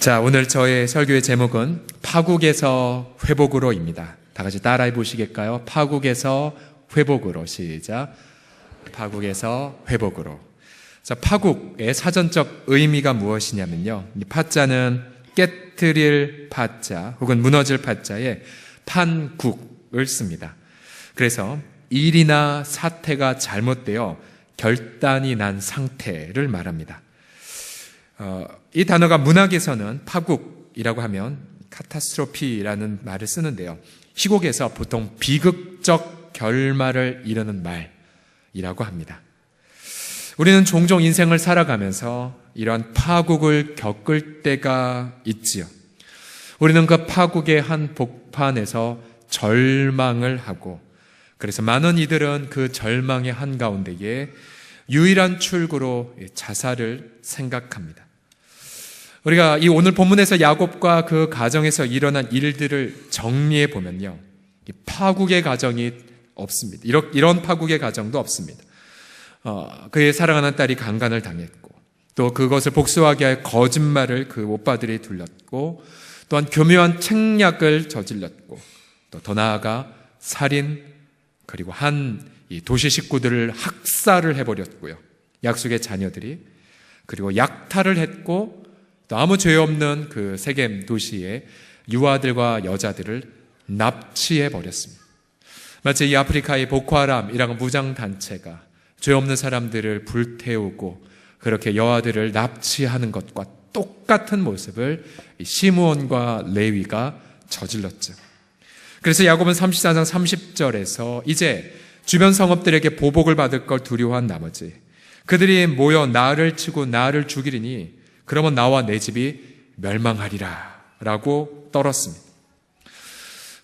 자, 오늘 저의 설교의 제목은 파국에서 회복으로입니다. 다 같이 따라해 보시겠까요? 파국에서 회복으로. 시작. 파국에서 회복으로. 자, 파국의 사전적 의미가 무엇이냐면요, 이 파자는 깨트릴 파자 혹은 무너질 파자에 판국을 씁니다. 그래서 일이나 사태가 잘못되어 결단이 난 상태를 말합니다. 이 단어가 문학에서는 파국이라고 하면 카타스트로피라는 말을 쓰는데요, 희곡에서 보통 비극적 결말을 이루는 말이라고 합니다. 우리는 종종 인생을 살아가면서 이러한 파국을 겪을 때가 있지요. 우리는 그 파국의 한 복판에서 절망을 하고, 그래서 많은 이들은 그 절망의 한가운데에 유일한 출구로 자살을 생각합니다. 우리가 이 오늘 본문에서 야곱과 그 가정에서 일어난 일들을 정리해 보면요, 파국의 가정이 없습니다. 이런 파국의 가정도 없습니다. 그의 사랑하는 딸이 강간을 당했고, 또 그것을 복수하게 할 거짓말을 그 오빠들이 둘렀고, 또한 교묘한 책략을 저질렀고, 또 더 나아가 살인, 그리고 이 도시 식구들을 학살을 해버렸고요, 약속의 자녀들이. 그리고 약탈을 했고, 또 아무 죄 없는 그 세겜 도시의 유아들과 여자들을 납치해버렸습니다. 마치 이 아프리카의 보코하람이라는 무장단체가 죄 없는 사람들을 불태우고 그렇게 여아들을 납치하는 것과 똑같은 모습을 시므온과 레위가 저질렀죠. 그래서 야곱은 34장 30절에서 이제 주변 성읍들에게 보복을 받을 걸 두려워한 나머지 그들이 모여 나를 치고 나를 죽이리니 그러면 나와 내 집이 멸망하리라 라고 떨었습니다.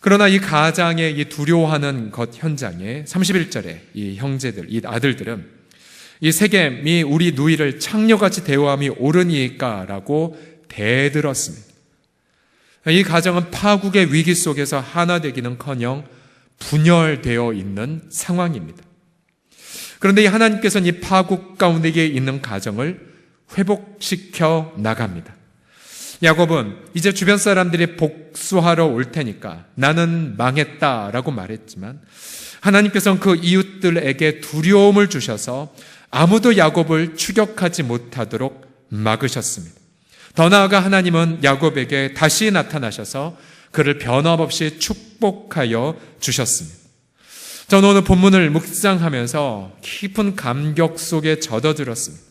그러나 이 가장의 이 두려워하는 것 현장에 31절에 이 형제들, 이 아들들은 이 세겜이 우리 누이를 창녀같이 대우함이 옳으니까 라고 대들었습니다. 이 가정은 파국의 위기 속에서 하나 되기는커녕 분열되어 있는 상황입니다. 그런데 이 하나님께서는 이 파국 가운데 있는 가정을 회복시켜 나갑니다. 야곱은 이제 주변 사람들이 복수하러 올 테니까 나는 망했다라고 말했지만, 하나님께서는 그 이웃들에게 두려움을 주셔서 아무도 야곱을 추격하지 못하도록 막으셨습니다. 더 나아가 하나님은 야곱에게 다시 나타나셔서 그를 변함없이 축복하여 주셨습니다. 저는 오늘 본문을 묵상하면서 깊은 감격 속에 젖어들었습니다.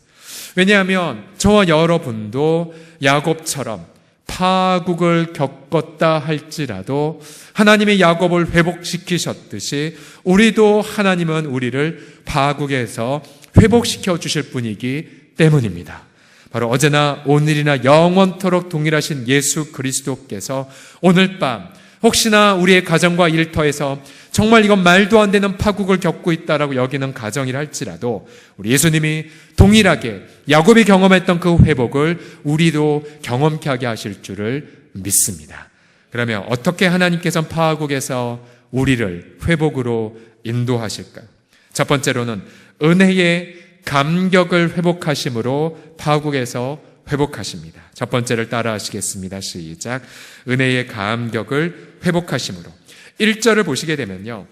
왜냐하면 저와 여러분도 야곱처럼 파국을 겪었다 할지라도 하나님이 야곱을 회복시키셨듯이 우리도 하나님은 우리를 파국에서 회복시켜 주실 분이기 때문입니다. 바로 어제나 오늘이나 영원토록 동일하신 예수 그리스도께서 오늘 밤 혹시나 우리의 가정과 일터에서 정말 이건 말도 안 되는 파국을 겪고 있다라고 여기는 가정이라 할지라도 우리 예수님이 동일하게 야곱이 경험했던 그 회복을 우리도 경험케 하게 하실 줄을 믿습니다. 그러면 어떻게 하나님께서는 파국에서 우리를 회복으로 인도하실까요? 첫 번째로는 은혜의 감격을 회복하심으로 파국에서 회복하십니다. 첫 번째를 따라 하시겠습니다. 시작. 은혜의 감격을 회복하심으로. 1절을 보시게 되면요,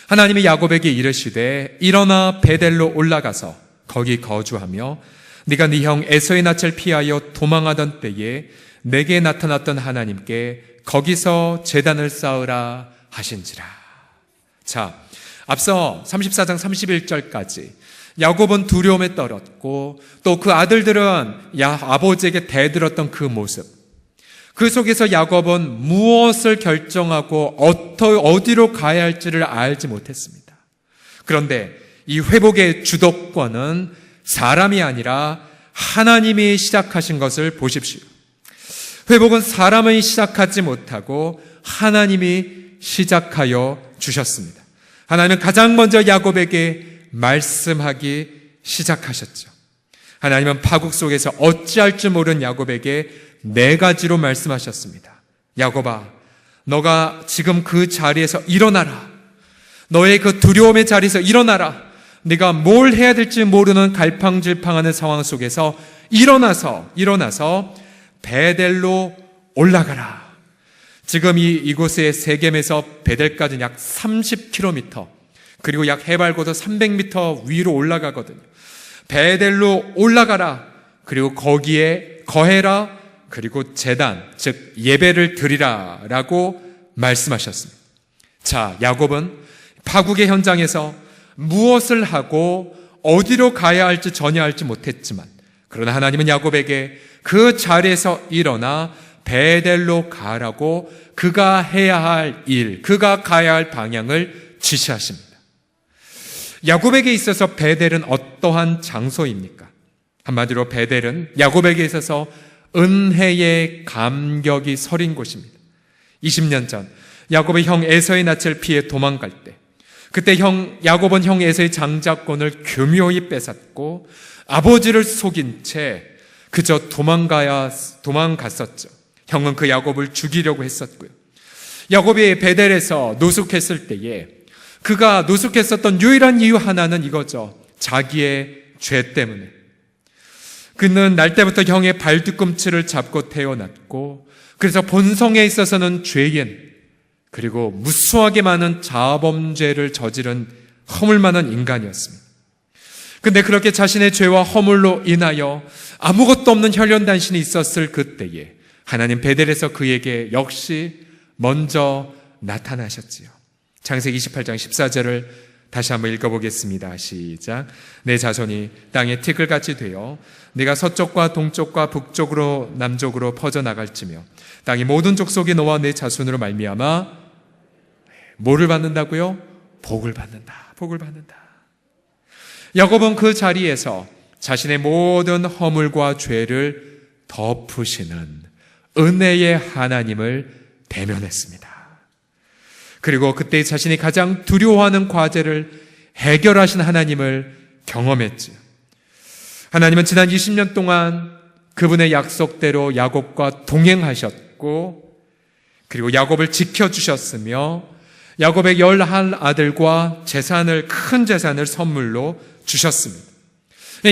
하나님이 야곱에게 이르시되 일어나 베델로 올라가서 거기 거주하며 네가 네 형 에서의 낯을 피하여 도망하던 때에 내게 나타났던 하나님께 거기서 제단을 쌓으라 하신지라. 자, 앞서 34장 31절까지 야곱은 두려움에 떨었고 또 그 아들들은 아버지에게 대들었던 그 모습, 그 속에서 야곱은 무엇을 결정하고 어디로 가야 할지를 알지 못했습니다. 그런데 이 회복의 주도권은 사람이 아니라 하나님이 시작하신 것을 보십시오. 회복은 사람이 시작하지 못하고 하나님이 시작하여 주셨습니다. 하나님은 가장 먼저 야곱에게 말씀하기 시작하셨죠. 하나님은 파국 속에서 어찌할 줄 모르는 야곱에게 4가지로 말씀하셨습니다. 야곱아, 너가 지금 그 자리에서 일어나라. 너의 그 두려움의 자리에서 일어나라. 네가 뭘 해야 될지 모르는 갈팡질팡하는 상황 속에서 일어나서 베델로 올라가라. 지금 이곳의 세겜에서 베델까지는 약 30km, 그리고 약 해발 고도 300m 위로 올라가거든요. 베델로 올라가라. 그리고 거기에 거해라. 그리고 제단, 즉 예배를 드리라 라고 말씀하셨습니다. 자, 야곱은 파국의 현장에서 무엇을 하고 어디로 가야 할지 전혀 알지 못했지만, 그러나 하나님은 야곱에게 그 자리에서 일어나 베델로 가라고 그가 해야 할 일, 그가 가야 할 방향을 지시하십니다. 야곱에게 있어서 베델은 어떠한 장소입니까? 한마디로 베델은 야곱에게 있어서 은혜의 감격이 서린 곳입니다. 20년 전 야곱의 형 에서의 낯을 피해 도망갈 때, 그때 야곱은 형 에서의 장자권을 교묘히 뺏었고 아버지를 속인 채 그저 도망갔었죠. 형은 그 야곱을 죽이려고 했었고요. 야곱이 베델에서 노숙했을 때에 그가 노숙했었던 유일한 이유 하나는 이거죠. 자기의 죄 때문에. 그는 날 때부터 형의 발 뒤꿈치를 잡고 태어났고, 그래서 본성에 있어서는 죄인, 그리고 무수하게 많은 자범죄를 저지른 허물 많은 인간이었습니다. 근데 그렇게 자신의 죄와 허물로 인하여 아무것도 없는 혈련단신이 있었을 그때에 하나님 베델에서 그에게 역시 먼저 나타나셨지요. 창세기 28장 14절을 다시 한번 읽어보겠습니다. 시작. 내 자손이 땅에 티끌같이 되어 네가 서쪽과 동쪽과 북쪽으로 남쪽으로 퍼져나갈지며 땅의 모든 족속이 너와 내 자손으로 말미암아 뭐를 받는다고요? 복을 받는다. 복을 받는다. 야곱은 그 자리에서 자신의 모든 허물과 죄를 덮으시는 은혜의 하나님을 대면했습니다. 그리고 그때 자신이 가장 두려워하는 과제를 해결하신 하나님을 경험했지요. 하나님은 지난 20년 동안 그분의 약속대로 야곱과 동행하셨고, 그리고 야곱을 지켜주셨으며 야곱의 11아들과 큰 재산을 선물로 주셨습니다.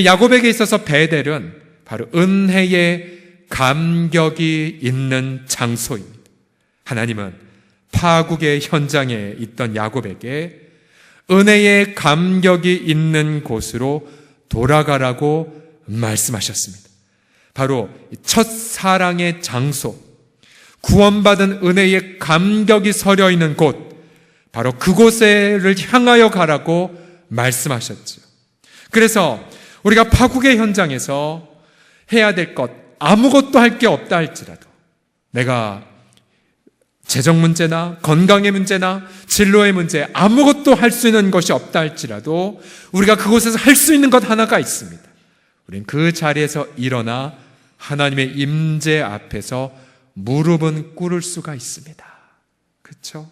야곱에게 있어서 베델은 바로 은혜의 감격이 있는 장소입니다. 하나님은 파국의 현장에 있던 야곱에게 은혜의 감격이 있는 곳으로 돌아가라고 말씀하셨습니다. 바로 첫사랑의 장소, 구원받은 은혜의 감격이 서려 있는 곳, 바로 그곳을 향하여 가라고 말씀하셨죠. 그래서 우리가 파국의 현장에서 해야 될 것, 아무것도 할 게 없다 할지라도, 내가 재정 문제나 건강의 문제나 진로의 문제, 아무것도 할 수 있는 것이 없다 할지라도 우리가 그곳에서 할 수 있는 것 하나가 있습니다. 우리는 그 자리에서 일어나 하나님의 임재 앞에서 무릎은 꿇을 수가 있습니다. 그렇죠?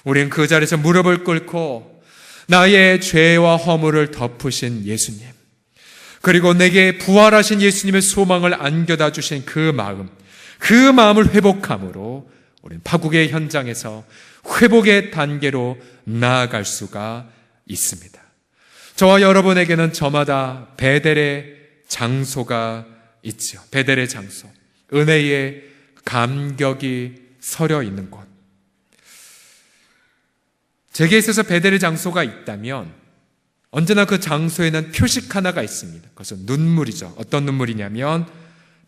우리는 그 자리에서 무릎을 꿇고 나의 죄와 허물을 덮으신 예수님, 그리고 내게 부활하신 예수님의 소망을 안겨다 주신 그 마음을 회복함으로 우리는 파국의 현장에서 회복의 단계로 나아갈 수가 있습니다. 저와 여러분에게는 저마다 베델의 장소가 있죠. 베델의 장소, 은혜의 감격이 서려 있는 곳. 제게 있어서 베델의 장소가 있다면 언제나 그 장소에는 표식 하나가 있습니다. 그것은 눈물이죠. 어떤 눈물이냐면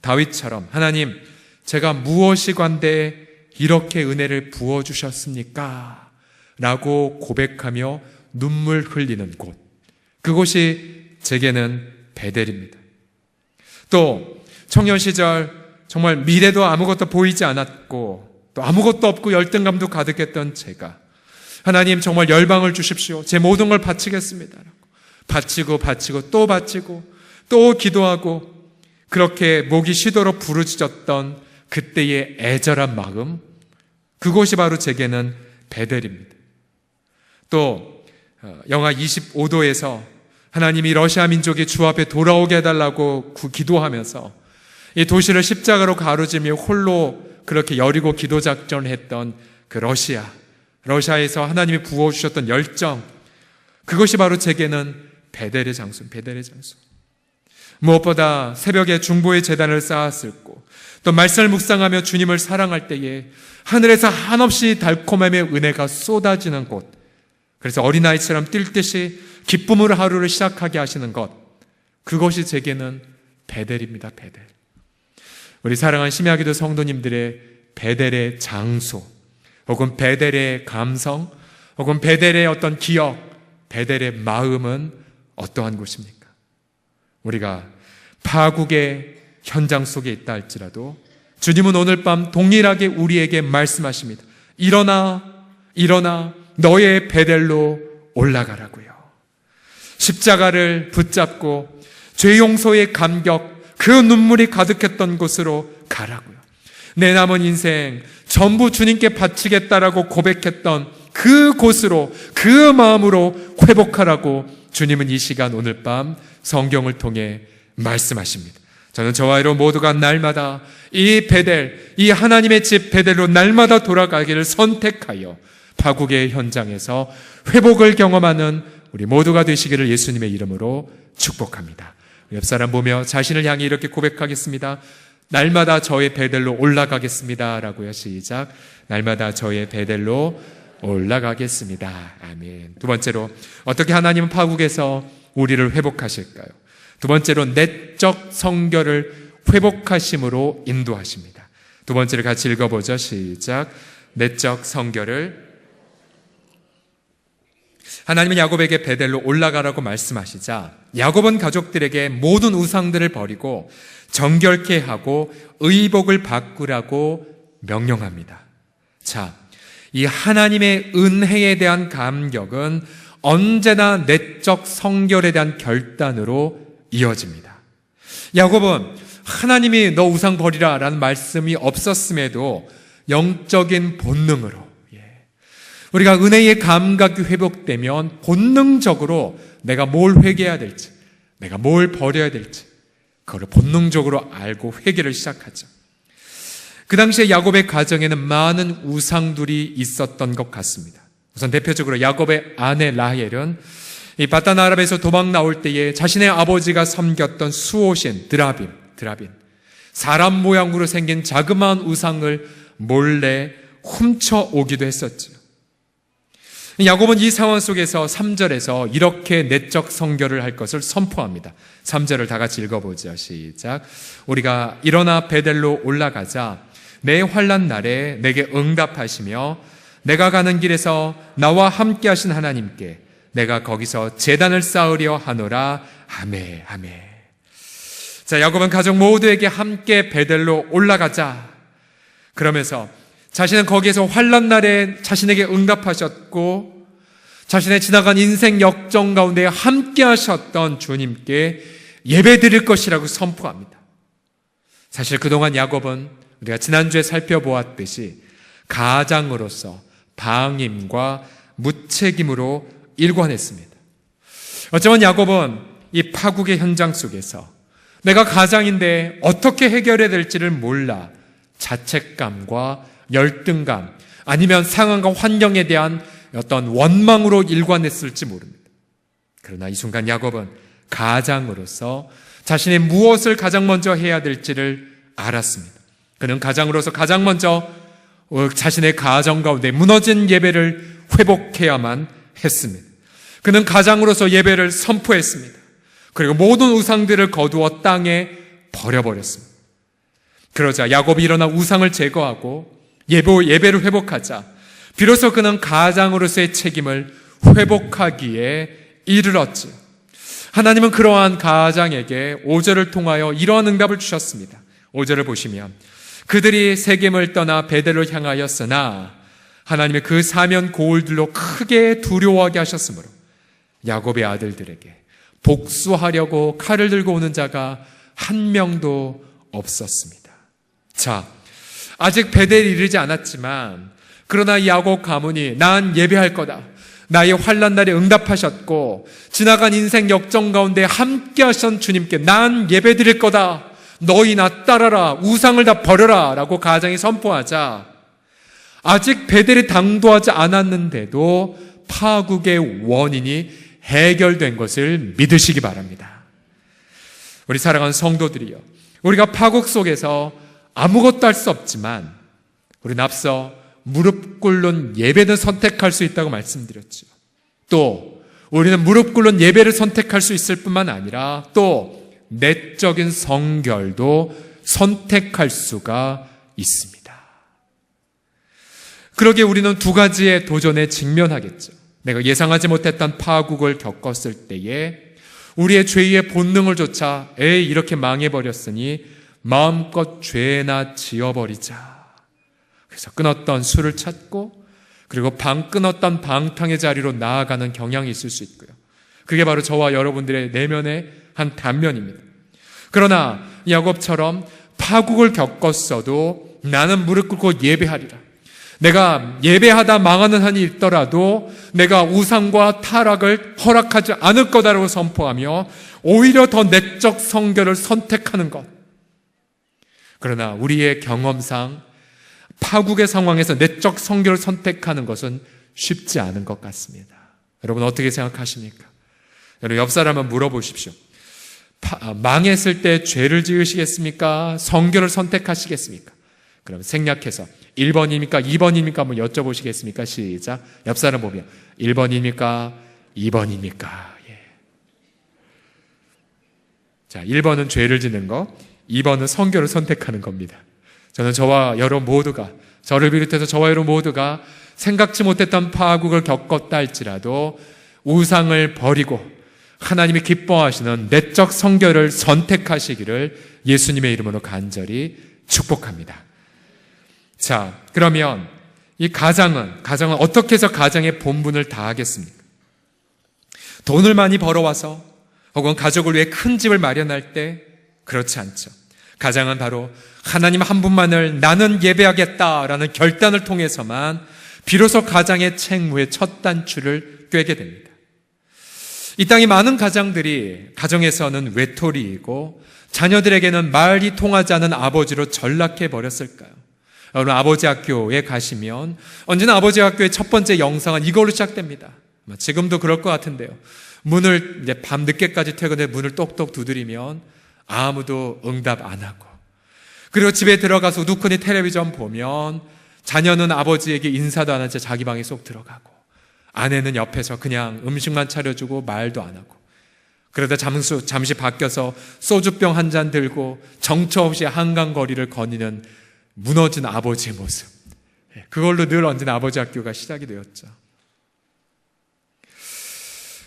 다윗처럼 하나님, 제가 무엇이 관대 이렇게 은혜를 부어주셨습니까? 라고 고백하며 눈물 흘리는 곳, 그곳이 제게는 베델입니다. 또 청년 시절 정말 미래도 아무것도 보이지 않았고 또 아무것도 없고 열등감도 가득했던 제가, 하나님 정말 열방을 주십시오, 제 모든 걸 바치겠습니다 라고 바치고 또 기도하고 그렇게 목이 쉬도록 부르짖었던 그때의 애절한 마음, 그곳이 바로 제게는 베델입니다. 또 영하 25도에서 하나님이 러시아 민족이 주 앞에 돌아오게 해달라고 기도하면서 이 도시를 십자가로 가로지며 홀로 그렇게 여리고 기도 작전을 했던 그 러시아에서 하나님이 부어주셨던 열정, 그것이 바로 제게는 베델의 장소. 무엇보다 새벽에 중보의 제단을 쌓았을고 또 말씀을 묵상하며 주님을 사랑할 때에 하늘에서 한없이 달콤함의 은혜가 쏟아지는 곳, 그래서 어린아이처럼 뛸 듯이 기쁨으로 하루를 시작하게 하시는 것, 그것이 제게는 베델입니다. 베델. 우리 사랑하는 심야기도 성도님들의 베델의 장소, 혹은 베델의 감성, 혹은 베델의 어떤 기억, 베델의 마음은 어떠한 곳입니까? 우리가 파국의 현장 속에 있다 할지라도 주님은 오늘 밤 동일하게 우리에게 말씀하십니다. 일어나, 일어나, 너의 베델로 올라가라고요. 십자가를 붙잡고 죄 용서의 감격, 그 눈물이 가득했던 곳으로 가라고요. 내 남은 인생 전부 주님께 바치겠다라고 고백했던 그 곳으로, 그 마음으로 회복하라고 주님은 이 시간 오늘 밤 성경을 통해 말씀하십니다. 저는 저와 여러분 모두가 날마다 이 베델, 이 하나님의 집 베델로 날마다 돌아가기를 선택하여 파국의 현장에서 회복을 경험하는 우리 모두가 되시기를 예수님의 이름으로 축복합니다. 옆 사람 보며 자신을 향해 이렇게 고백하겠습니다. 날마다 저의 베델로 올라가겠습니다 라고요. 시작. 날마다 저의 베델로 올라가겠습니다. 아멘. 두 번째로, 어떻게 하나님은 파국에서 우리를 회복하실까요? 두 번째로, 내적 성결을 회복하심으로 인도하십니다. 두 번째를 같이 읽어보죠. 시작. 내적 성결을. 하나님은 야곱에게 베델로 올라가라고 말씀하시자 야곱은 가족들에게 모든 우상들을 버리고 정결케 하고 의복을 바꾸라고 명령합니다. 자, 이 하나님의 은혜에 대한 감격은 언제나 내적 성결에 대한 결단으로 이어집니다. 야곱은 하나님이 너 우상 버리라 라는 말씀이 없었음에도 영적인 본능으로, 우리가 은혜의 감각이 회복되면 본능적으로 내가 뭘 회개해야 될지, 내가 뭘 버려야 될지 그걸 본능적으로 알고 회개를 시작하죠. 그 당시에 야곱의 가정에는 많은 우상들이 있었던 것 같습니다. 우선 대표적으로 야곱의 아내 라헬은 이 바단 아람에서 도망 나올 때에 자신의 아버지가 섬겼던 수호신 드라빈, 사람 모양으로 생긴 자그마한 우상을 몰래 훔쳐오기도 했었죠. 야곱은 이 상황 속에서 3절에서 이렇게 내적 성결을 할 것을 선포합니다. 3절을 다 같이 읽어보죠. 시작. 우리가 일어나 베델로 올라가자 내 환난 날에 내게 응답하시며 내가 가는 길에서 나와 함께 하신 하나님께 내가 거기서 제단을 쌓으려 하노라. 아멘, 아멘. 자, 야곱은 가족 모두에게 함께 베델로 올라가자 그러면서 자신은 거기에서 환난 날에 자신에게 응답하셨고 자신의 지나간 인생 역정 가운데 함께 하셨던 주님께 예배드릴 것이라고 선포합니다. 사실 그동안 야곱은 우리가 지난주에 살펴보았듯이 가장으로서 방임과 무책임으로 일관했습니다. 어쩌면 야곱은 이 파국의 현장 속에서 내가 가장인데 어떻게 해결해야 될지를 몰라 자책감과 열등감 아니면 상황과 환경에 대한 어떤 원망으로 일관했을지 모릅니다. 그러나 이 순간 야곱은 가장으로서 자신의 무엇을 가장 먼저 해야 될지를 알았습니다. 그는 가장으로서 가장 먼저 자신의 가정 가운데 무너진 예배를 회복해야만 했습니다. 그는 가장으로서 예배를 선포했습니다. 그리고 모든 우상들을 거두어 땅에 버려버렸습니다. 그러자 야곱이 일어나 우상을 제거하고 예배를 회복하자 비로소 그는 가장으로서의 책임을 회복하기에 이르렀지. 하나님은 그러한 가장에게 5절을 통하여 이러한 응답을 주셨습니다. 5절을 보시면 그들이 세겜을 떠나 베델로 향하였으나 하나님의 그 사면 고울들로 크게 두려워하게 하셨으므로 야곱의 아들들에게 복수하려고 칼을 들고 오는 자가 한 명도 없었습니다. 자, 아직 베델에 이르지 않았지만 그러나 야곱 가문이 난 예배할 거다. 나의 환난 날에 응답하셨고 지나간 인생 역정 가운데 함께 하신 주님께 난 예배 드릴 거다. 너희 나 따라라. 우상을 다 버려라 라고 가장이 선포하자 아직 베델이 당도하지 않았는데도 파국의 원인이 해결된 것을 믿으시기 바랍니다. 우리 사랑하는 성도들이요, 우리가 파국 속에서 아무것도 할 수 없지만 우리는 앞서 무릎 꿇는 예배는 선택할 수 있다고 말씀드렸죠. 또 우리는 무릎 꿇는 예배를 선택할 수 있을 뿐만 아니라 또 내적인 성결도 선택할 수가 있습니다. 그러기에 우리는 두 가지의 도전에 직면하겠죠. 내가 예상하지 못했던 파국을 겪었을 때에 우리의 죄의 본능을 조차 에이 이렇게 망해버렸으니 마음껏 죄나 지어버리자. 그래서 끊었던 술을 찾고 그리고 끊었던 방탕의 자리로 나아가는 경향이 있을 수 있고요. 그게 바로 저와 여러분들의 내면의 한 단면입니다. 그러나 야곱처럼 파국을 겪었어도 나는 무릎 꿇고 예배하리라. 내가 예배하다 망하는 한이 있더라도 내가 우상과 타락을 허락하지 않을 거다라고 선포하며 오히려 더 내적 성결을 선택하는 것. 그러나 우리의 경험상 파국의 상황에서 내적 성결을 선택하는 것은 쉽지 않은 것 같습니다. 여러분 어떻게 생각하십니까? 여러분 옆 사람을 물어보십시오. 망했을 때 죄를 지으시겠습니까? 성결을 선택하시겠습니까? 그럼 생략해서 1번입니까? 2번입니까? 한번 여쭤보시겠습니까? 시작. 옆 사람 보면 1번입니까? 2번입니까? 예. 자, 1번은 죄를 짓는 거, 2번은 성결을 선택하는 겁니다. 저는 저와 여러분 모두가, 저를 비롯해서 저와 여러분 모두가 생각지 못했던 파국을 겪었다 할지라도 우상을 버리고 하나님이 기뻐하시는 내적 성결을 선택하시기를 예수님의 이름으로 간절히 축복합니다. 자, 그러면 이 가장은 어떻게 해서 가장의 본분을 다하겠습니까? 돈을 많이 벌어와서 혹은 가족을 위해 큰 집을 마련할 때 그렇지 않죠. 가장은 바로 하나님 한 분만을 나는 예배하겠다라는 결단을 통해서만 비로소 가장의 책무의 첫 단추를 꿰게 됩니다. 이 땅의 많은 가장들이 가정에서는 외톨이이고 자녀들에게는 말이 통하지 않은 아버지로 전락해 버렸을까요? 여러분 아버지 학교에 가시면 언제나 아버지 학교의 첫 번째 영상은 이걸로 시작됩니다. 지금도 그럴 것 같은데요. 문을 이제 밤 늦게까지 퇴근해 문을 똑똑 두드리면 아무도 응답 안 하고, 그리고 집에 들어가서 우두커니 텔레비전 보면 자녀는 아버지에게 인사도 안 한 채 자기 방에 쏙 들어가고 아내는 옆에서 그냥 음식만 차려주고 말도 안 하고, 그러다 잠시 바뀌어서 소주병 한 잔 들고 정처 없이 한강거리를 거니는 무너진 아버지의 모습, 그걸로 늘 언제나 아버지 학교가 시작이 되었죠.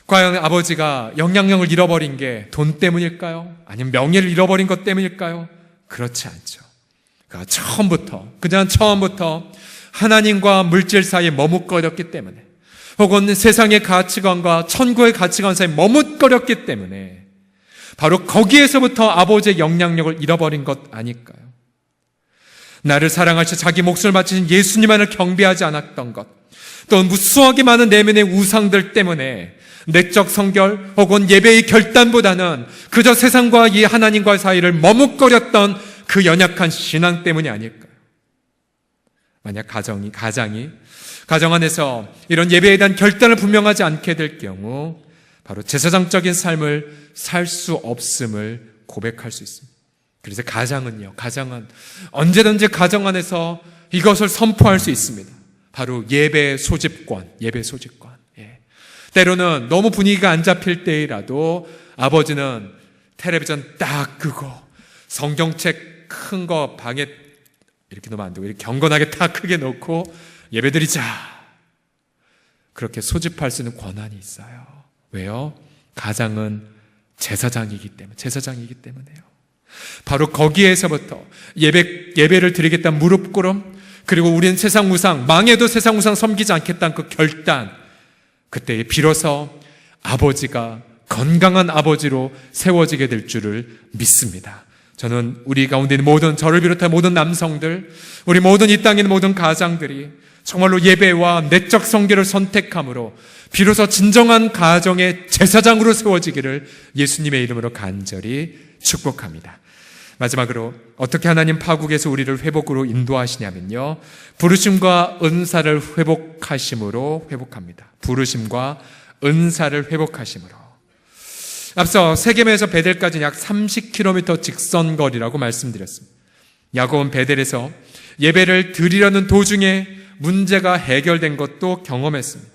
과연 아버지가 영향력을 잃어버린 게 돈 때문일까요? 아니면 명예를 잃어버린 것 때문일까요? 그렇지 않죠. 그냥 처음부터 하나님과 물질 사이에 머뭇거렸기 때문에, 혹은 세상의 가치관과 천국의 가치관 사이에 머뭇거렸기 때문에 바로 거기에서부터 아버지의 영향력을 잃어버린 것 아닐까요? 나를 사랑하셔 자기 목숨을 바치신 예수님만을 경배하지 않았던 것, 또 무수하게 많은 내면의 우상들 때문에 내적 성결 혹은 예배의 결단보다는 그저 세상과 이 하나님과의 사이를 머뭇거렸던 그 연약한 신앙 때문이 아닐까요? 만약 가정 안에서 이런 예배에 대한 결단을 분명하지 않게 될 경우 바로 제사장적인 삶을 살 수 없음을 고백할 수 있습니다. 그래서 가장은 언제든지 가정 안에서 이것을 선포할 수 있습니다. 바로 예배 소집권. 때로는 너무 분위기가 안 잡힐 때이라도 아버지는 텔레비전 딱 끄고 성경책 큰 거 방에 이렇게 놓으면 안 되고 이렇게 경건하게 딱 크게 놓고 예배드리자, 그렇게 소집할 수 있는 권한이 있어요. 왜요? 가장은 제사장이기 때문에요. 바로 거기에서부터 예배를 드리겠다는 무릎 꿇음, 그리고 우리는 세상 우상, 망해도 세상 우상 섬기지 않겠다는 그 결단, 그때 비로소 아버지가 건강한 아버지로 세워지게 될 줄을 믿습니다. 저는 우리 가운데 있는 모든, 저를 비롯한 모든 남성들, 우리 모든 이 땅에 있는 모든 가장들이 정말로 예배와 내적 성결을 선택함으로 비로소 진정한 가정의 제사장으로 세워지기를 예수님의 이름으로 간절히 축복합니다. 마지막으로 어떻게 하나님 파국에서 우리를 회복으로 인도하시냐면요, 부르심과 은사를 회복하심으로 회복합니다. 부르심과 은사를 회복하심으로. 앞서 세겜에서 베델까지는 약 30km 직선 거리라고 말씀드렸습니다. 야곱은 베델에서 예배를 드리려는 도중에 문제가 해결된 것도 경험했습니다.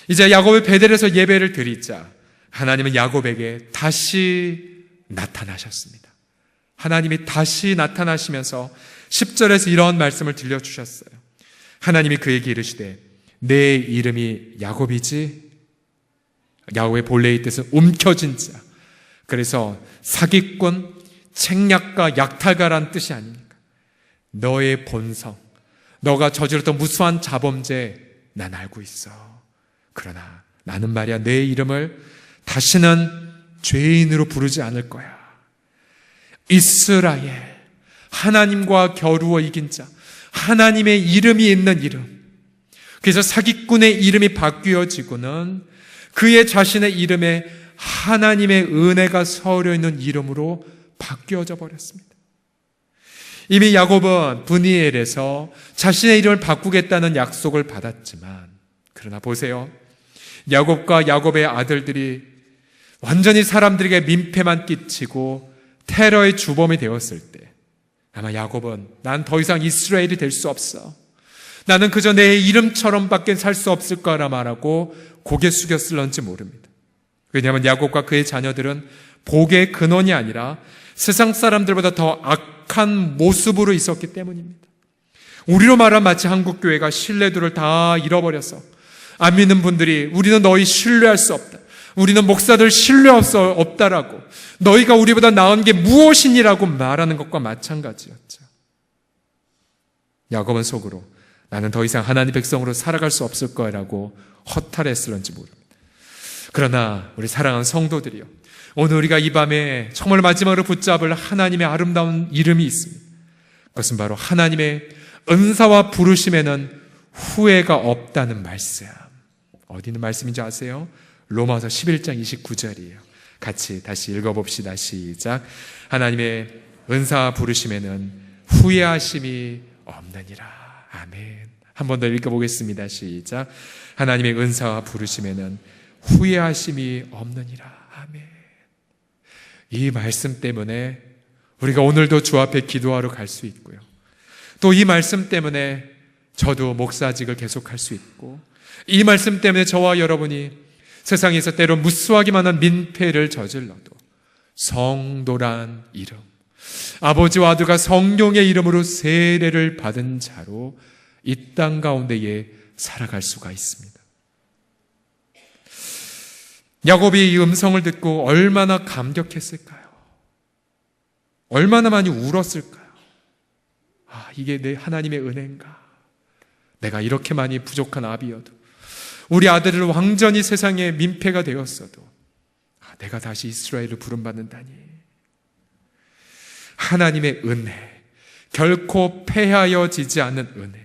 이제 야곱이 베델에서 예배를 드리자 하나님은 야곱에게 다시 나타나셨습니다. 하나님이 다시 나타나시면서 10절에서 이런 말씀을 들려주셨어요. 하나님이 그에게 이르시되 내 이름이 야곱이지? 야곱의 본래의 뜻은 움켜진 자. 그래서 사기꾼, 책략가, 약탈가란 뜻이 아닙니까? 너의 본성, 너가 저질렀던 무수한 자범죄 난 알고 있어. 그러나 나는 말이야 내 이름을 다시는 죄인으로 부르지 않을 거야. 이스라엘, 하나님과 겨루어 이긴 자, 하나님의 이름이 있는 이름. 그래서 사기꾼의 이름이 바뀌어지고는 그의 자신의 이름에 하나님의 은혜가 서려 있는 이름으로 바뀌어져 버렸습니다. 이미 야곱은 브니엘에서 자신의 이름을 바꾸겠다는 약속을 받았지만, 그러나 보세요. 야곱과 야곱의 아들들이 완전히 사람들에게 민폐만 끼치고 테러의 주범이 되었을 때 아마 야곱은 난 더 이상 이스라엘이 될 수 없어. 나는 그저 내 이름처럼밖에 살 수 없을 거라 말하고 고개 숙였을런지 모릅니다. 왜냐하면 야곱과 그의 자녀들은 복의 근원이 아니라 세상 사람들보다 더 악한 모습으로 있었기 때문입니다. 우리로 말하면 마치 한국교회가 신뢰도를 다 잃어버려서 안 믿는 분들이 우리는 너희 신뢰할 수 없다, 우리는 목사들 신뢰할 수 없다라고, 너희가 우리보다 나은 게 무엇이니라고 말하는 것과 마찬가지였죠. 야곱은 속으로 나는 더 이상 하나님 백성으로 살아갈 수 없을 거라고 허탈했을런지 모릅니다. 그러나 우리 사랑하는 성도들이요, 오늘 우리가 이 밤에 정말 마지막으로 붙잡을 하나님의 아름다운 이름이 있습니다. 그것은 바로 하나님의 은사와 부르심에는 후회가 없다는 말씀. 어디 있는 말씀인지 아세요? 로마서 11장 29절이에요. 같이 다시 읽어봅시다. 시작. 하나님의 은사와 부르심에는 후회하심이 없느니라. 아멘. 한 번 더 읽어보겠습니다. 시작. 하나님의 은사와 부르심에는 후회하심이 없느니라. 아멘. 이 말씀 때문에 우리가 오늘도 주 앞에 기도하러 갈 수 있고요, 또 이 말씀 때문에 저도 목사직을 계속할 수 있고, 이 말씀 때문에 저와 여러분이 세상에서 때로 무수하기만 한 민폐를 저질러도 성도란 이름, 아버지와 아들과 성령의 이름으로 세례를 받은 자로 이 땅 가운데에 살아갈 수가 있습니다. 야곱이 이 음성을 듣고 얼마나 감격했을까요? 얼마나 많이 울었을까요? 아, 이게 내 하나님의 은혜인가? 내가 이렇게 많이 부족한 아비여도, 우리 아들을 완전히 세상에 민폐가 되었어도 내가 다시 이스라엘을 부름받는다니. 하나님의 은혜, 결코 패하여지지 않는 은혜.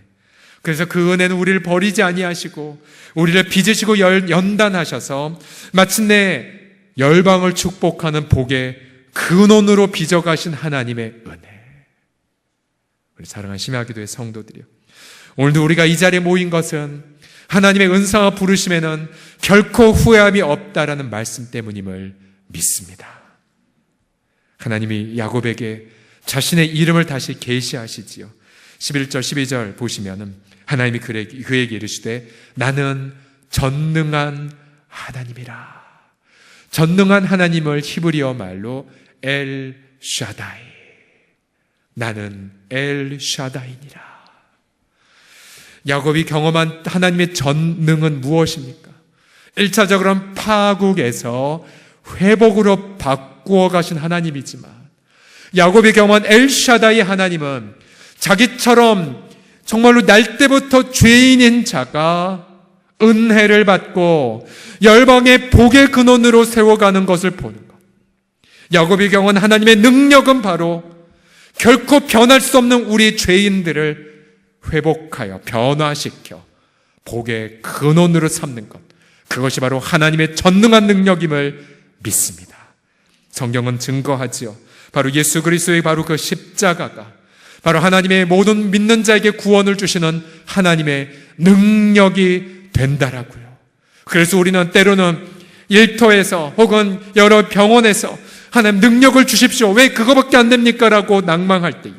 그래서 그 은혜는 우리를 버리지 아니하시고 우리를 빚으시고 연단하셔서 마침내 열방을 축복하는 복의 근원으로 빚어가신 하나님의 은혜. 우리 사랑하는 심야기도의 성도들이요, 오늘도 우리가 이 자리에 모인 것은 하나님의 은사와 부르심에는 결코 후회함이 없다라는 말씀 때문임을 믿습니다. 하나님이 야곱에게 자신의 이름을 다시 계시하시지요. 11절 12절 보시면은 하나님이 그에게 이르시되 나는 전능한 하나님이라. 전능한 하나님을 히브리어 말로 엘 샤다이, 나는 엘 샤다이니라. 야곱이 경험한 하나님의 전능은 무엇입니까? 1차적으로는 파국에서 회복으로 바꾸어 가신 하나님이지만, 야곱이 경험한 엘샤다이 하나님은 자기처럼 정말로 날 때부터 죄인인 자가 은혜를 받고 열방의 복의 근원으로 세워가는 것을 보는 것. 야곱이 경험한 하나님의 능력은 바로 결코 변할 수 없는 우리 죄인들을 회복하여 변화시켜 복의 근원으로 삼는 것, 그것이 바로 하나님의 전능한 능력임을 믿습니다. 성경은 증거하지요. 바로 예수 그리스도의 바로 그 십자가가 바로 하나님의 모든 믿는 자에게 구원을 주시는 하나님의 능력이 된다라고요. 그래서 우리는 때로는 일터에서 혹은 여러 병원에서 하나님 능력을 주십시오. 왜 그거밖에 안 됩니까? 라고 낭망할 때에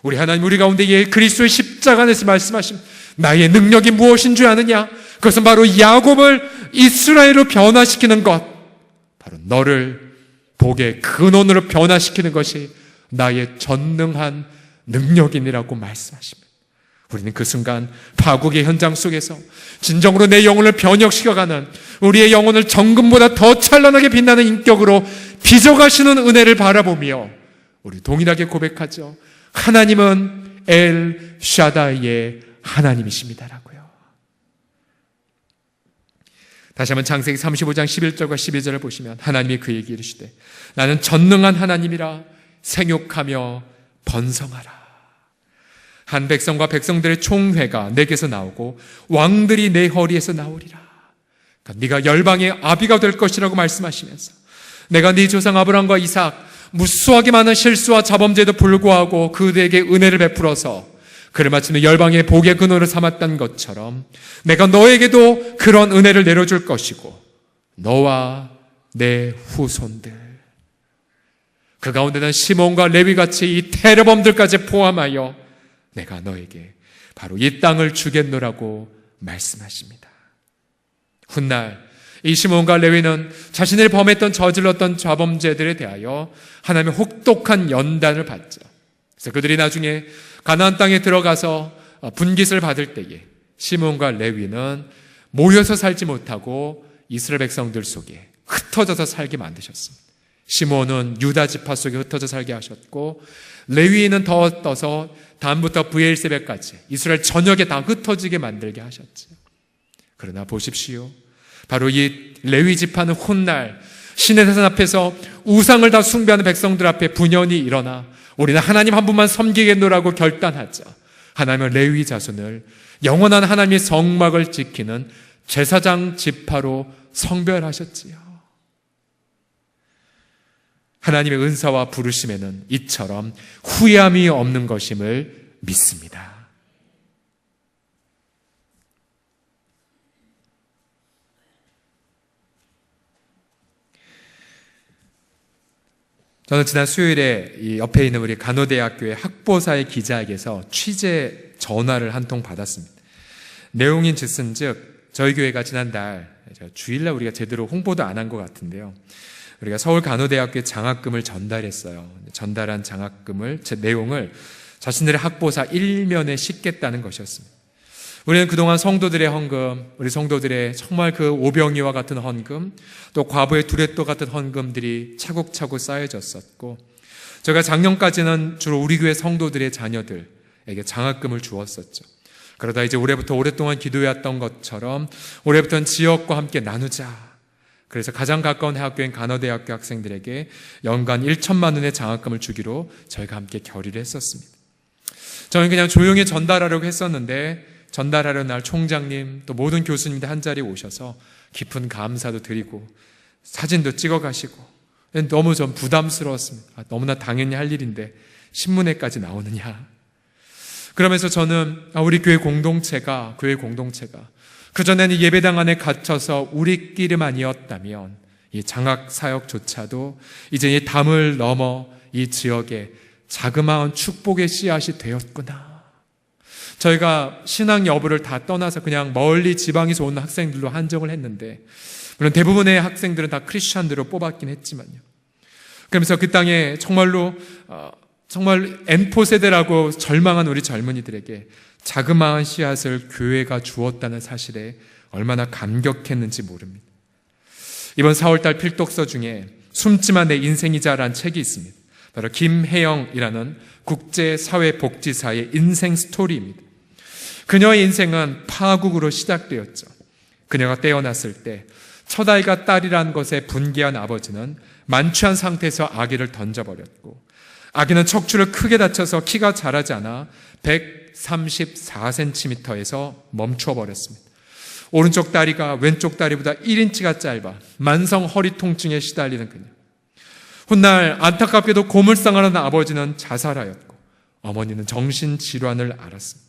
우리 하나님 우리 가운데 그리스도의 십자가 안에서 말씀하신 나의 능력이 무엇인 줄 아느냐? 그것은 바로 야곱을 이스라엘로 변화시키는 것, 바로 너를 복의 근원으로 변화시키는 것이 나의 전능한 능력이니라고 말씀하십니다. 우리는 그 순간 파국의 현장 속에서 진정으로 내 영혼을 변혁시켜가는, 우리의 영혼을 정금보다 더 찬란하게 빛나는 인격으로 빚어가시는 은혜를 바라보며 우리 동일하게 고백하죠. 하나님은 엘 샤다이의 하나님이십니다라고요. 다시 한번 창세기 35장 11절과 12절을 보시면 하나님이 그에게 이르시되 나는 전능한 하나님이라 생육하며 번성하라. 한 백성과 백성들의 총회가 내게서 나오고 왕들이 내 허리에서 나오리라. 그러니까 네가 열방의 아비가 될 것이라고 말씀하시면서 내가 네 조상 아브라함과 이삭 무수하게 많은 실수와 자범죄에도 불구하고 그들에게 은혜를 베풀어서 그를 마침내 열방의 복의 근원을 삼았던 것처럼 내가 너에게도 그런 은혜를 내려줄 것이고 너와 내 후손들, 그 가운데는 시몬과 레위같이 이 테러범들까지 포함하여 내가 너에게 바로 이 땅을 주겠노라고 말씀하십니다. 훗날 이 시몬과 레위는 자신을 범했던 저질렀던 자범죄들에 대하여 하나님의 혹독한 연단을 받죠. 그래서 그들이 나중에 가나안 땅에 들어가서 분깃을 받을 때에 시몬과 레위는 모여서 살지 못하고 이스라엘 백성들 속에 흩어져서 살게 만드셨습니다. 시몬은 유다 지파 속에 흩어져 살게 하셨고 레위는 더 떠서 단부터 브엘세베까지 이스라엘 전역에 다 흩어지게 만들게 하셨죠. 그러나 보십시오. 바로 이 레위 지파는 훗날 신의 산 앞에서 우상을 다 숭배하는 백성들 앞에 분연히 일어나 우리는 하나님 한 분만 섬기겠노라고 결단하자 하나님은 레위 자손을 영원한 하나님의 성막을 지키는 제사장 지파로 성별하셨지요. 하나님의 은사와 부르심에는 이처럼 후회함이 없는 것임을 믿습니다. 저는 지난 수요일에 이 옆에 있는 우리 간호대학교의 학보사의 기자에게서 취재 전화를 한 통 받았습니다. 내용인 즉슨즉 저희 교회가 지난달 주일날 우리가 제대로 홍보도 안 한 것 같은데요. 우리가 서울 간호대학교에 장학금을 전달했어요. 전달한 장학금을 제 내용을 자신들의 학보사 1면에 싣겠다는 것이었습니다. 우리는 그동안 성도들의 헌금, 우리 성도들의 정말 그 오병이와 같은 헌금, 또 과부의 두렛돌 같은 헌금들이 차곡차곡 쌓여졌었고, 제가 작년까지는 주로 우리 교회 성도들의 자녀들에게 장학금을 주었었죠. 그러다 이제 올해부터 오랫동안 기도해왔던 것처럼 올해부터는 지역과 함께 나누자. 그래서 가장 가까운 학교인 간호대학교 학생들에게 연간 1천만 원의 장학금을 주기로 저희가 함께 결의를 했었습니다. 저는 그냥 조용히 전달하려고 했었는데 전달하려는 날 총장님 또 모든 교수님들 한자리에 오셔서 깊은 감사도 드리고 사진도 찍어 가시고 너무 좀 부담스러웠습니다. 너무나 당연히 할 일인데 신문에까지 나오느냐. 그러면서 저는 우리 교회 공동체가 그전에는 예배당 안에 갇혀서 우리끼리만이었다면 이 장학사역조차도 이제 이 담을 넘어 이 지역에 자그마한 축복의 씨앗이 되었구나. 저희가 신앙 여부를 다 떠나서 그냥 멀리 지방에서 오는 학생들로 한정을 했는데, 물론 대부분의 학생들은 다 크리스찬들로 뽑았긴 했지만요. 그러면서 그 땅에 정말 N포세대라고 절망한 우리 젊은이들에게 자그마한 씨앗을 교회가 주었다는 사실에 얼마나 감격했는지 모릅니다. 이번 4월달 필독서 중에 숨지만 내 인생이자라는 책이 있습니다. 바로 김혜영이라는 국제사회복지사의 인생 스토리입니다. 그녀의 인생은 파국으로 시작되었죠. 그녀가 떼어났을 때 첫 아이가 딸이라는 것에 분개한 아버지는 만취한 상태에서 아기를 던져버렸고, 아기는 척추를 크게 다쳐서 키가 자라지 않아 134cm에서 멈춰버렸습니다. 오른쪽 다리가 왼쪽 다리보다 1인치가 짧아 만성 허리 통증에 시달리는 그녀. 훗날 안타깝게도 고물상을 하는 아버지는 자살하였고 어머니는 정신질환을 앓았습니다.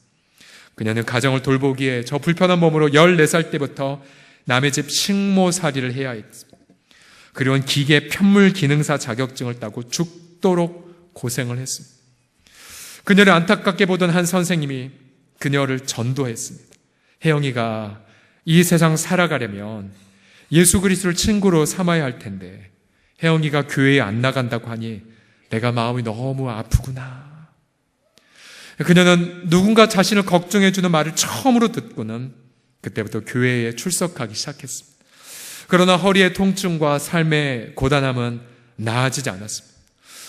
그녀는 가정을 돌보기에 저 불편한 몸으로 14살 때부터 남의 집 식모살이를 해야 했습니다. 그리고는 기계 편물 기능사 자격증을 따고 죽도록 고생을 했습니다. 그녀를 안타깝게 보던 한 선생님이 그녀를 전도했습니다. 혜영이가 이 세상 살아가려면 예수 그리스도를 친구로 삼아야 할 텐데 혜영이가 교회에 안 나간다고 하니 내가 마음이 너무 아프구나. 그녀는 누군가 자신을 걱정해주는 말을 처음으로 듣고는 그때부터 교회에 출석하기 시작했습니다. 그러나 허리의 통증과 삶의 고단함은 나아지지 않았습니다.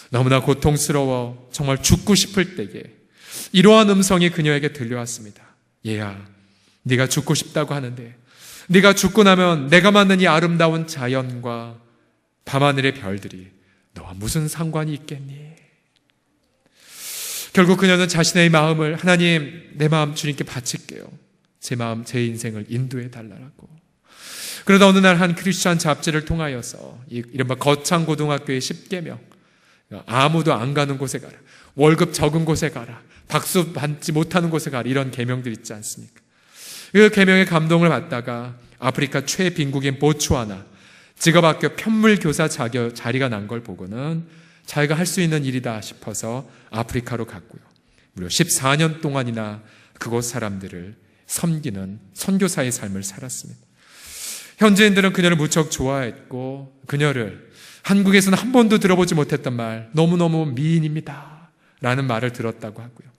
너무나 고통스러워 정말 죽고 싶을 때에 이러한 음성이 그녀에게 들려왔습니다. 얘야, 네가 죽고 싶다고 하는데 네가 죽고 나면 내가 만든 이 아름다운 자연과 밤하늘의 별들이 너와 무슨 상관이 있겠니? 결국 그녀는 자신의 마음을 하나님, 내 마음 주님께 바칠게요. 제 마음, 제 인생을 인도해 달라고. 그러다 어느 날 한 크리스천 잡지를 통하여서 이른바 거창고등학교의 10계명, 아무도 안 가는 곳에 가라, 월급 적은 곳에 가라, 박수 받지 못하는 곳에 가라, 이런 계명들 있지 않습니까? 그 계명에 감동을 받다가 아프리카 최빈국인 보츠와나 직업학교 편물교사 자리가 난 걸 보고는 자기가 할 수 있는 일이다 싶어서 아프리카로 갔고요. 무려 14년 동안이나 그곳 사람들을 섬기는 선교사의 삶을 살았습니다. 현지인들은 그녀를 무척 좋아했고 그녀를 한국에서는 한 번도 들어보지 못했던 말, 너무너무 미인입니다 라는 말을 들었다고 하고요.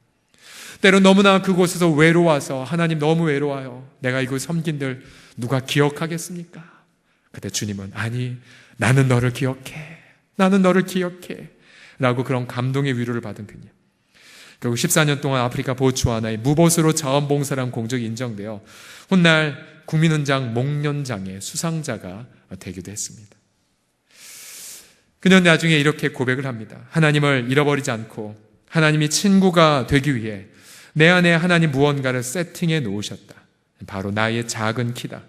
때론 너무나 그곳에서 외로워서 하나님 너무 외로워요. 내가 이곳 섬긴들 누가 기억하겠습니까? 그때 주님은 아니, 나는 너를 기억해. 나는 너를 기억해. 라고 그런 감동의 위로를 받은 그녀. 결국 14년 동안 아프리카 보츠와나의 무보수로 자원봉사란 공적이 인정되어 훗날 국민훈장 목련장의 수상자가 되기도 했습니다. 그녀는 나중에 이렇게 고백을 합니다. 하나님을 잃어버리지 않고 하나님이 친구가 되기 위해 내 안에 하나님 무언가를 세팅해 놓으셨다. 바로 나의 작은 키다.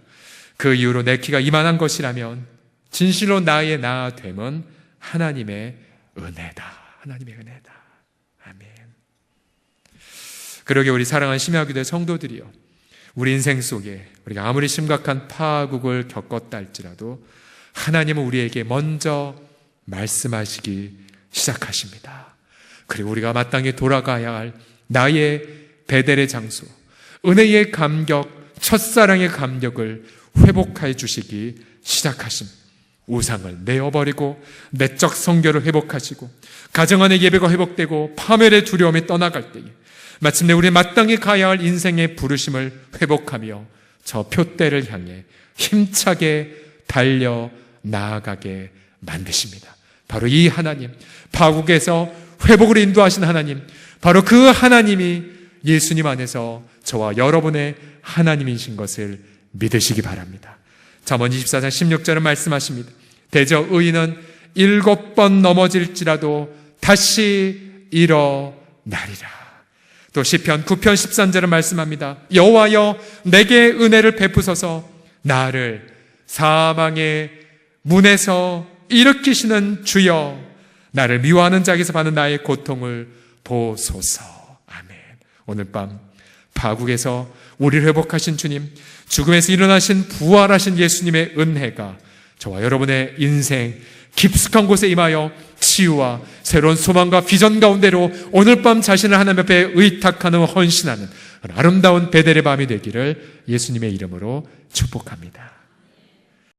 그 이후로 내 키가 이만한 것이라면 진실로 나의 나됨은 하나님의 은혜다. 하나님의 은혜다. 아멘. 그러게 우리 사랑하는 심야기도의 성도들이요, 우리 인생 속에 우리가 아무리 심각한 파국을 겪었다 할지라도 하나님은 우리에게 먼저 말씀하시기 시작하십니다. 그리고 우리가 마땅히 돌아가야 할 나의 베델의 장소, 은혜의 감격, 첫사랑의 감격을 회복해 주시기 시작하십니다. 우상을 내어버리고 내적 성결을 회복하시고 가정 안의 예배가 회복되고 파멸의 두려움이 떠나갈 때에 마침내 우리 마땅히 가야 할 인생의 부르심을 회복하며 저 표대를 향해 힘차게 달려 나아가게 만드십니다. 바로 이 하나님, 파국에서 회복을 인도하신 하나님, 바로 그 하나님이 예수님 안에서 저와 여러분의 하나님이신 것을 믿으시기 바랍니다. 잠언 24장 16절은 말씀하십니다. 대저 의인은 7번 넘어질지라도 다시 일어나리라. 또 시편 9편 13절은 말씀합니다. 여호와여 내게 은혜를 베푸소서 나를 사망의 문에서 일으키시는 주여 나를 미워하는 자에게서 받는 나의 고통을 보소서. 아멘. 오늘 밤 파국에서 우리를 회복하신 주님, 죽음에서 일어나신 부활하신 예수님의 은혜가 저와 여러분의 인생 깊숙한 곳에 임하여 치유와 새로운 소망과 비전 가운데로 오늘 밤 자신을 하나님 앞에 의탁하는 헌신하는 아름다운 베델의 밤이 되기를 예수님의 이름으로 축복합니다.